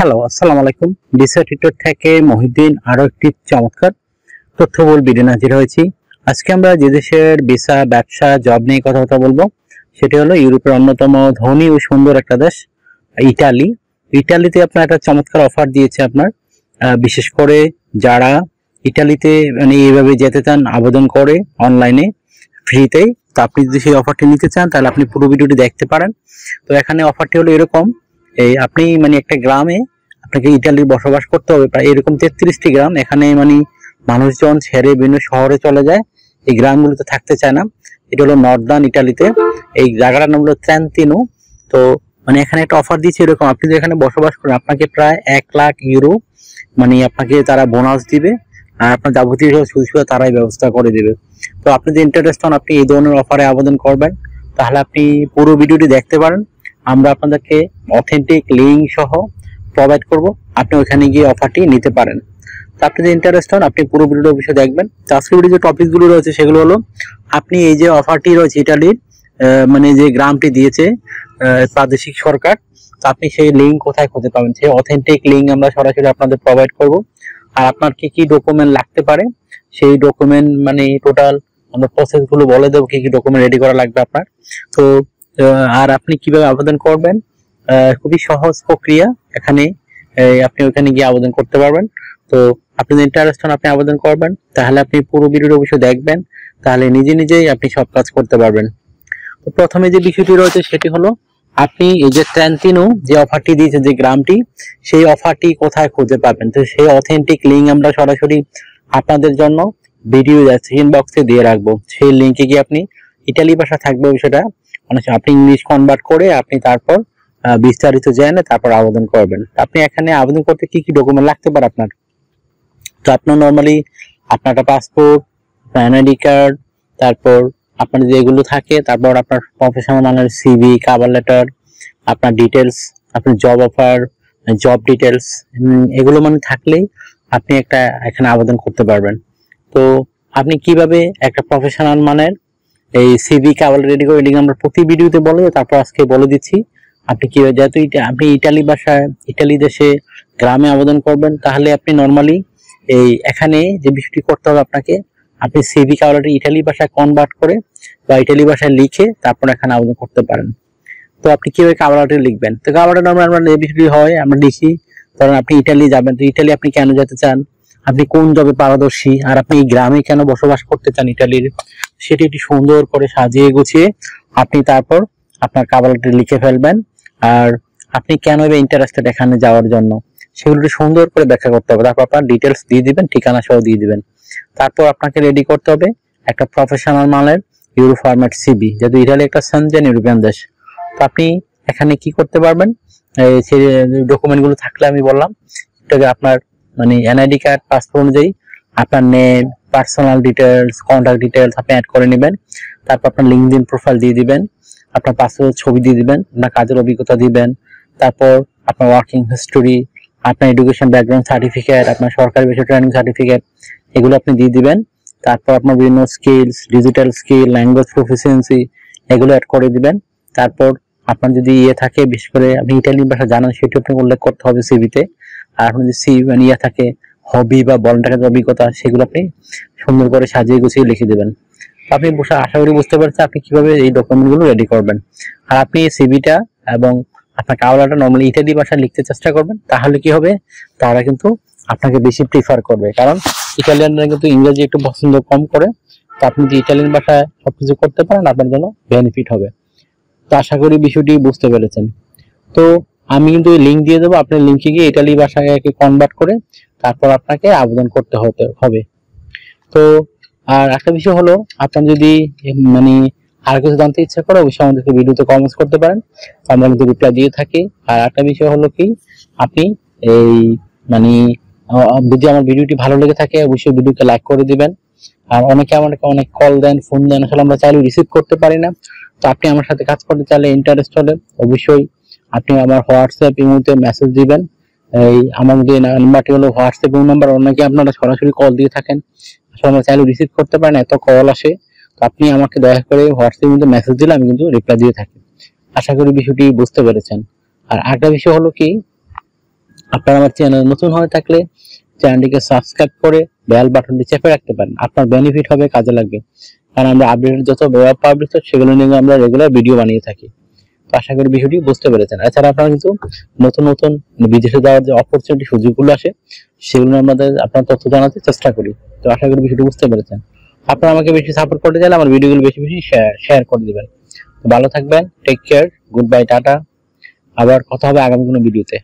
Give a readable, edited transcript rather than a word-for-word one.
Hello, আসসালামু আলাইকুম। Visa tutor থেকে মহিউদ্দিন আরো একটি চমৎকার তথ্যবহুল ভিডিও হাজির হয়েছি। আজকে আমরা যে দেশের ভিসা, ব্যবসা, জব নিয়ে কথা বলবো সেটি হলো ইউরোপের অন্যতম ধনী ও সুন্দর একটা দেশ ইটালি। ইটালিতে আপনার একটা চমৎকার অফার দিয়েছে আপনার, বিশেষ করে যারা ইটালিতে মানে এইভাবে যেতে চান আবেদন করে অনলাইনে ফ্রিতেই। তো আপনি যদি সেই অফারটি নিতে চান তাহলে আপনি পুরো ভিডিওটি দেখতে পারেন। তো এখানে অফারটি হলো এরকম, এই আপনি মানে একটা গ্রামে আপনাকে ইটালির বসবাস করতে হবে, প্রায় এরকম 33টি গ্রাম। এখানে মানে মানুষজন ছেড়ে বিভিন্ন শহরে চলে যায়, এই গ্রামগুলোতে থাকতে চায় না। এটা হলো নর্দার্ন ইটালিতে, এই জায়গাটার নাম হলো ট্রেন্টিনো। তো মানে এখানে একটা অফার দিচ্ছে এরকম, আপনি যদি এখানে বসবাস করেন আপনাকে প্রায় 1 লাখ ইউরো মানে আপনাকে তারা বোনাস দিবে, আর আপনার যাবতীয় সুবিধা তারাই ব্যবস্থা করে দিবে। তো আপনি যদি ইন্টারেস্ট হন আপনি এই ধরনের অফারে আবেদন করবেন, তাহলে আপনি পুরো ভিডিওটি দেখতে পারেন। আমরা আপনাদেরকে অথেন্টিক লিঙ্ক সহ প্রোভাইড করব, আপনি ওখানে গিয়ে অফারটি নিতে পারেন। তো আপনি যদি ইন্টারেস্ট হন আপনি পুরো ভিডিওটা অবশ্যই দেখবেন। তো আজকের ভিডিও যে টপিকগুলো রয়েছে সেগুলো হলো, আপনি এই যে অফারটি রয়েছে ইটালির মানে যে গ্রামটি দিয়েছে প্রাদেশিক সরকার, তো আপনি সেই লিঙ্ক কোথায় খুঁজে পাবেন, সেই অথেন্টিক লিঙ্ক আমরা সরাসরি আপনাদের প্রোভাইড করব। আর আপনার কি কি ডকুমেন্ট লাগতে পারে সেই ডকুমেন্ট মানে টোটাল আমরা প্রসেস গুলো বলে দেবো, কি কি ডকুমেন্ট রেডি করা লাগবে আপনার। তো আর আপনি কিভাবে আবেদন করবেন, খুবই সহজ প্রক্রিয়া এখানে। আপনি ওখানে গিয়ে আবেদন করতে পারবেন। তো আপনি যদি ইন্টারেস্ট হন আপনি আবেদন করবেন, তাহলে আপনি পুরো ভিডিওটা অবশ্যই দেখবেন, তাহলে নিজে নিজেই আপনি সব কাজ করতে পারবেন। তো প্রথমে যে বিষয়টি রয়েছে সেটি হলো, আপনি এই যে ট্রেন্টিনো যে অফারটি দিয়েছে যে গ্রামটি, সেই অফারটি কোথায় খুঁজে পাবেন। তো সেই অথেন্টিক লিঙ্ক আমরা সরাসরি আপনাদের জন্য ভিডিও ডেসক্রিপশন বক্সে দিয়ে রাখবো। সেই লিঙ্কে গিয়ে আপনি ইটালি ভাষা থাকবে সেটা মানে আপনি ইংলিশ কনভার্ট করে আপনি তারপর বিস্তারিত জেনে তারপর আবেদন করবেন। আপনি এখানে আবেদন করতে কি কি ডকুমেন্ট লাগতে পারে আপনার, তো আপনার নর্মালি আপনার একটা পাসপোর্ট, এনআইডি কার্ড, তারপর আপনার যেগুলো থাকে, তারপর আপনার প্রফেশনাল মানের সিভি, কভার লেটার, আপনার ডিটেলস, আপনার জব অফার, জব ডিটেলস, এগুলো মানে থাকলেই আপনি একটা এখানে আবেদন করতে পারবেন। তো আপনি কিভাবে একটা প্রফেশনাল মানের এই সিভি কভার রেডি করে, এদিকে আমরা প্রতি ভিডিওতে বলে তারপর আজকে বলে দিচ্ছি। আপনি কি যেহেতু আপনি ইটালি ভাষায় ইটালি দেশে গ্রামে আবেদন করবেন, তাহলে আপনি নর্মালি এই এখানে যে বিষয়টি করতে হবে আপনাকে, আপনি সিভি কভারটি ইটালি ভাষায় কনভার্ট করে বা ইটালি ভাষায় লিখে তারপর এখানে আবেদন করতে পারেন। তো আপনি কিভাবে কভারটি লিখবেন, তো কভারটা নর্মালি আমরা যে বিষয়টি হয় আমরা লিখি, ধরেন আপনি ইটালি যাবেন, তো ইটালি আপনি কেন যেতে চান, আপনি কোন জবে পারদর্শী, আর আপনি এই গ্রামে কেন বসবাস করতে চান ইটালির, সেটি একটি সুন্দর করে সাজিয়ে গুছিয়ে আপনি তারপর আপনার কভারটি লিখে ফেলবেন। আর আপনি কেন ইন্টারেস্টেড এখানে যাওয়ার জন্য সেগুলো সুন্দর করে ব্যাখ্যা করতে হবে, তারপর আপনার ডিটেলস দিয়ে দিবেন, ঠিকানা সহ দিয়ে দিবেন। তারপর আপনাকে রেডি করতে হবে একটা প্রফেশনাল মানের ইউরো ফরম্যাট সিবি, যেহেতু ইটালি একটা সেনজেন ইউরোপিয়ান দেশ। তো আপনি এখানে কি করতে পারবেন, সেই ডকুমেন্ট গুলো থাকলে আমি বললাম এটাকে আপনার মানে এনআইডি কার্ড, পাসপোর্ট অনুযায়ী আপনার name, personal details, contact details আপনি অ্যাড করে নেবেন। তারপর আপনার লিঙ্কডইন প্রোফাইল দিয়ে দিবেন, আপনার পাসপোর্ট ছবি দিয়ে দিবেন, আপনার কাজের অভিজ্ঞতা দিবেন, তারপর আপনার ওয়ার্কিং হিস্টোরি, আপনার এডুকেশন ব্যাকগ্রাউন্ড সার্টিফিকেট, আপনার সরকারি বিষয় ট্রেনিং সার্টিফিকেট, এগুলো আপনি দিয়ে দিবেন। তারপর আপনার বিভিন্ন skills, digital skill, language proficiency, এগুলো অ্যাড করে দিবেন। তারপর আপনার যদি থাকে বিশেষ করে আপনি ইটালিয়ান ভাষা জানেন সেটি আপনি উল্লেখ করতে হবে সিভিতে। আর আপনার যদি সিভি মানে থাকে হবি বা ভলান্টিয়ারের অভিজ্ঞতা, সেগুলো আপনি সুন্দর করে সাজিয়ে গুছিয়ে লিখে দেবেন। আপনি আশা করি বুঝতে পারছেন আপনি কিভাবে এই ডকুমেন্টগুলো রেডি করবেন। আর আপনি এই সিভিটা এবং আপনার কাওলাটা নর্মালি ইটালি ভাষায় লিখতে চেষ্টা করবেন, তাহলে কি হবে তারা কিন্তু আপনাকে বেশি প্রিফার করবে, কারণ ইটালিয়ানরা কিন্তু ইংরেজি একটু পছন্দ কম করে। তো আপনি যদি ইটালিয়ান ভাষায় সবকিছু করতে পারেন আপনার জন্য বেনিফিট হবে। তো আশা করি বিষয়টি বুঝতে পেরেছেন। তো আমি কিন্তু লিঙ্ক দিয়ে দেবো, আপনার লিঙ্কে গিয়ে ইটালি ভাষায় কনভার্ট করে তারপর আপনাকে আবেদন করতে হবে। তো আর একটা বিষয় হলো, আপনার যদি মানে আর কিছু জানতে ইচ্ছা করে অবশ্যই আমাদেরকে ভিডিওতে কমেন্টস করতে পারেন, আমরা কিন্তু রিপ্লাই দিয়ে থাকি। আর একটা বিষয় হলো কি, আপনি এই মানে যদি আমার ভিডিওটি ভালো লেগে থাকে অবশ্যই ভিডিওকে লাইক করে দিবেন। আর অনেকে আমাকে অনেক কল দেন, ফোন দেন, আসলে আমরা চাইলে রিসিভ করতে পারি না। তো আপনি আমার সাথে কাজ করতে চাইলে ইন্টারেস্ট হলে অবশ্যই আপনি আমার হোয়াটসঅ্যাপ ইমোতে মেসেজ দিবেন। এই আমার যে নাম্বারটি হলো হোয়াটসঅ্যাপ নাম্বার, অনেকে আপনারা সরাসরি কল দিয়ে থাকেন, আসলে আমরা চাইলে রিসিভ করতে পারেন, এত কল আসে। তো আপনি আমাকে দয়া করে হোয়াটসঅ্যাপের মধ্যে মেসেজ দিলে আমি কিন্তু রিপ্লাই দিয়ে থাকি। আশা করি বিষয়টি বুঝতে পেরেছেন। আর আরেকটা বিষয় হলো কি, আপনারা আমার চ্যানেল নতুন হয়ে থাকলে চ্যানেলটিকে সাবস্ক্রাইব করে বেল বাটনটি চেপে রাখতে পারেন। আপনার বেনিফিট হবে, কাজে লাগবে, কারণ আমরা আপডেটেড যত ওয়েব পাবলিশ সেগুলো নিয়ে আমরা রেগুলার ভিডিও বানিয়ে থাকি। তো আশা করি বিষয়টি বুঝতে পেরেছেন। এছাড়া আপনারা কিন্তু নতুন নতুন বিদেশে যাওয়ার যে অপরচুনিটি সুযোগগুলো আসে সেগুলো আমাদের আপনার তথ্য জানাতে চেষ্টা করি। তো আশা করি বিষয়টি বুঝতে পেরেছেন। আপনারা আমাকে বেশি সাপোর্ট করতে চাইলে আমার ভিডিওগুলো বেশি বেশি শেয়ার করে দিবেন। তো ভালো থাকবেন, take care, good bye, tata. আবার কথা হবে আগামী কোনো ভিডিওতে।